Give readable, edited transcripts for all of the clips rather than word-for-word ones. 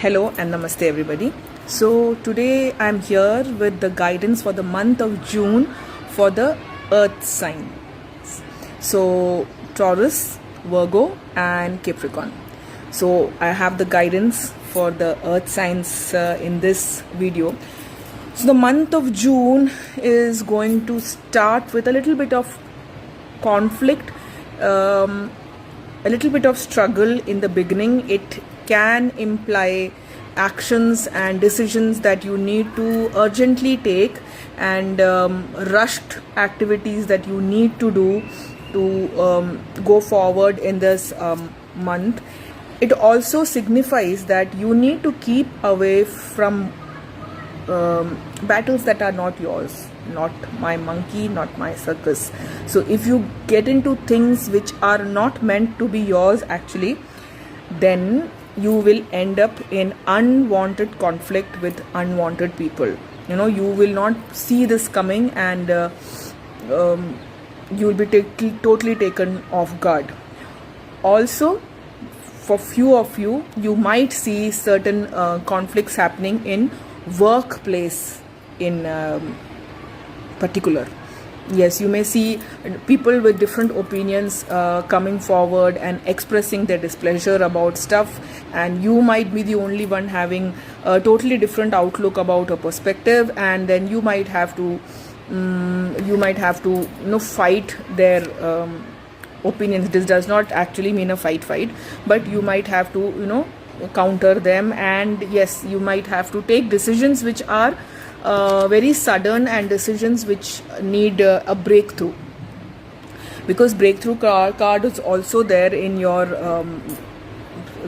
Hello and namaste everybody. So today I'm here with the guidance for the month of June for the earth sign. So Taurus, Virgo and Capricorn. So I have the guidance for the earth signs in this video. So the month of June is going to start with a little bit of conflict, a little bit of struggle in the beginning. It can imply actions and decisions that you need to urgently take, and rushed activities that you need to do to go forward in this month. It also signifies that you need to keep away from battles that are not yours, not my monkey, not my circus. So if you get into things which are not meant to be yours actually, then you will end up in unwanted conflict with unwanted people. You will not see this coming, and you will be totally taken off guard. Also, for few of you, you might see certain conflicts happening in workplace in particular. Yes, you may see people with different opinions coming forward and expressing their displeasure about stuff, and you might be the only one having a totally different outlook about a perspective, and then you might have to fight their opinions. This does not actually mean a fight, but you might have to counter them, and yes, you might have to take decisions which are very sudden and decisions which need a breakthrough, because breakthrough card is also there in your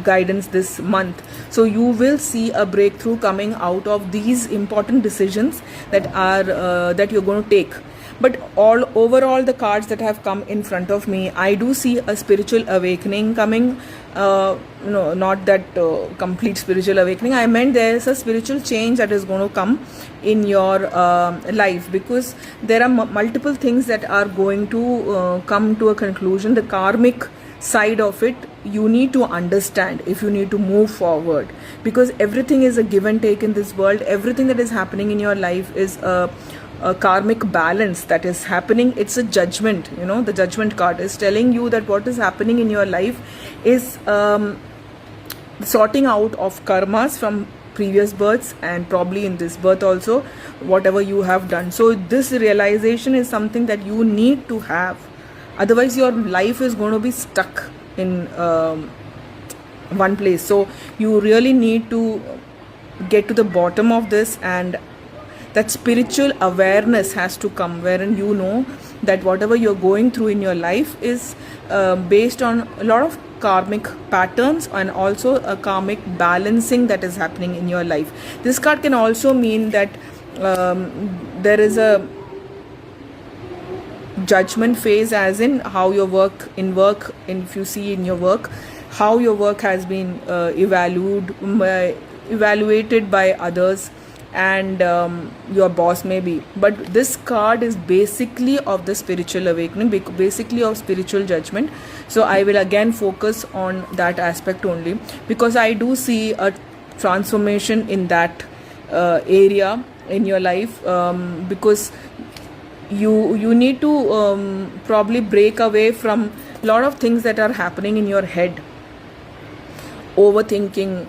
guidance this month. So you will see a breakthrough coming out of these important decisions that you're going to take. But overall, the cards that have come in front of me, I do see a spiritual awakening coming. Not that complete spiritual awakening. I meant there is a spiritual change that is going to come in your life, because there are multiple things that are going to come to a conclusion. The karmic side of it, you need to understand if you need to move forward, because everything is a give and take in this world. Everything that is happening in your life is a karmic balance that is happening. It's a judgment. The judgment card is telling you that what is happening in your life is sorting out of karmas from previous births, and probably in this birth also, whatever you have done. So this realization is something that you need to have, otherwise your life is going to be stuck in one place. So you really need to get to the bottom of this, and that spiritual awareness has to come, wherein you know that whatever you're going through in your life is based on a lot of karmic patterns, and also a karmic balancing that is happening in your life. This card can also mean that there is a judgment phase, as in how your work, if you see in your work, how your work has been evaluated by others, and your boss maybe. But this card is basically of the spiritual awakening, basically of spiritual judgment. So I will again focus on that aspect only, because I do see a transformation in that area in your life, because you need to probably break away from a lot of things that are happening in your head, overthinking,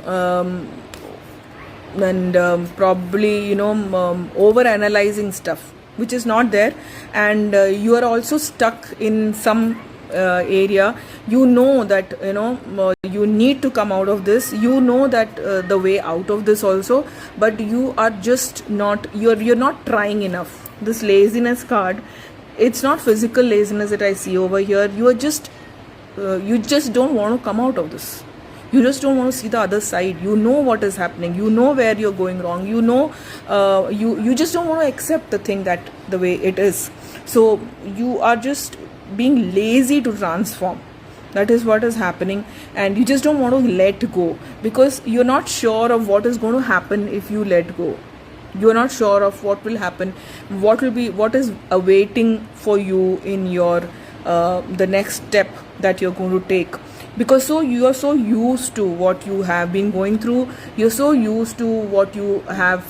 and probably over analyzing stuff which is not there, and you are also stuck in some area. That you need to come out of this. That the way out of this also, but you are just not, you're not trying enough. This laziness card, it's not physical laziness that I see over here. You just don't want to come out of this. You just don't want to see the other side. You know what is happening. You know where you're going wrong. You just don't want to accept the thing that the way it is. So you are just being lazy to transform. That is what is happening, and you just don't want to let go, because you're not sure of what is going to happen if you let go. You're not sure of what will happen, what is awaiting for you in your the next step that you're going to take. because so you are so used to what you have been going through, you're so used to what you have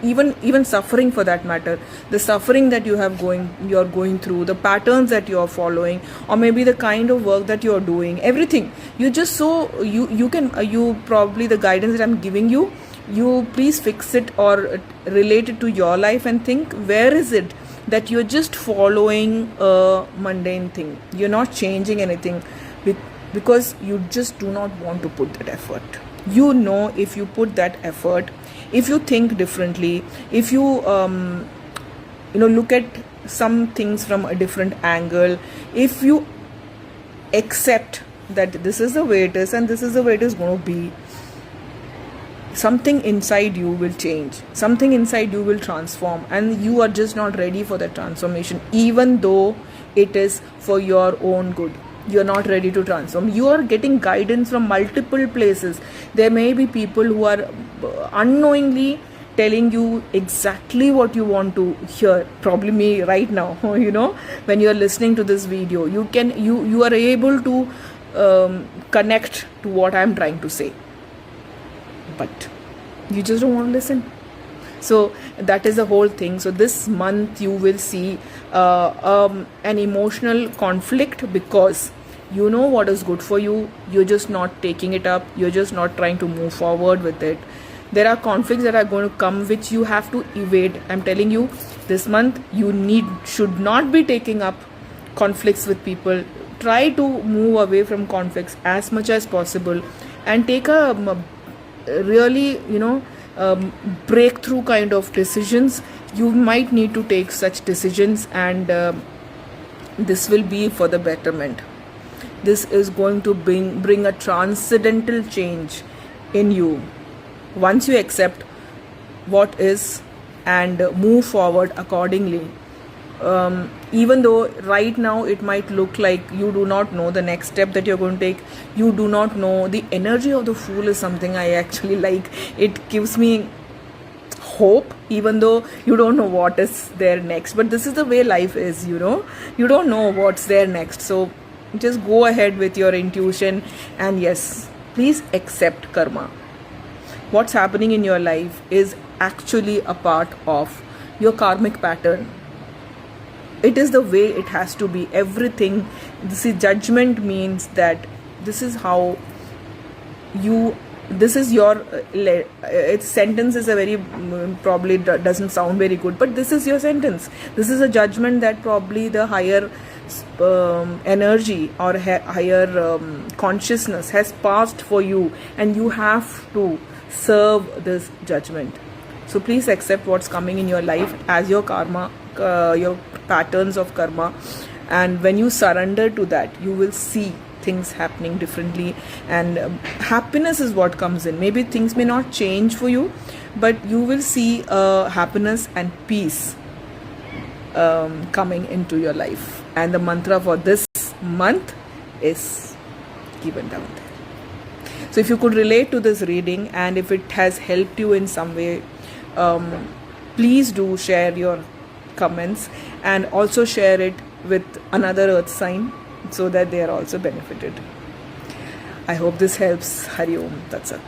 even suffering, for that matter, the suffering that you're going through, the patterns that you're following, or maybe the kind of work that you're doing, everything, you just so you can you probably, the guidance that I'm giving you, you please fix it or relate it to your life and think, where is it that you're just following a mundane thing, you're not changing anything, because you just do not want to put that effort. If you put that effort, if you think differently, if you look at some things from a different angle, if you accept that this is the way it is and this is the way it is going to be, something inside you will change, something inside you will transform, and you are just not ready for that transformation, even though it is for your own good. You're not ready to transform. You are getting guidance from multiple places. There may be people who are unknowingly telling you exactly what you want to hear, probably me right now. When you're listening to this video, you are able to connect to what I'm trying to say, but you just don't want to listen. So that is the whole thing. So this month you will see an emotional conflict, because you know what is good for you, you're just not taking it up, you're just not trying to move forward with it. There are conflicts that are going to come which you have to evade. I'm telling you, this month you should not be taking up conflicts with people. Try to move away from conflicts as much as possible and take a really breakthrough kind of decisions. You might need to take such decisions, and this will be for the betterment. This is going to bring a transcendental change in you once you accept what is and move forward accordingly. Even though right now it might look like you do not know the next step that you're going to take, you do not know. The energy of the Fool is something I actually like. It gives me hope, even though you don't know what is there next. But this is the way life is, you don't know what's there next. So just go ahead with your intuition, and yes, please accept karma. What's happening in your life is actually a part of your karmic pattern. It is the way it has to be. Everything, judgment means that this is how this is your its sentence is a very probably doesn't sound very good, but this is your sentence. This is a judgment that probably the higher energy or higher consciousness has passed for you, and you have to serve this judgment. So please accept what's coming in your life as your karma, your patterns of karma, and when you surrender to that, you will see things happening differently, and happiness is what comes in. Maybe things may not change for you, but you will see happiness and peace coming into your life. And the mantra for this month is given down there. So if you could relate to this reading, and if it has helped you in some way, please do share your comments, and also share it with another earth sign so that they are also benefited. I hope this helps. Hari Om Tat Sat.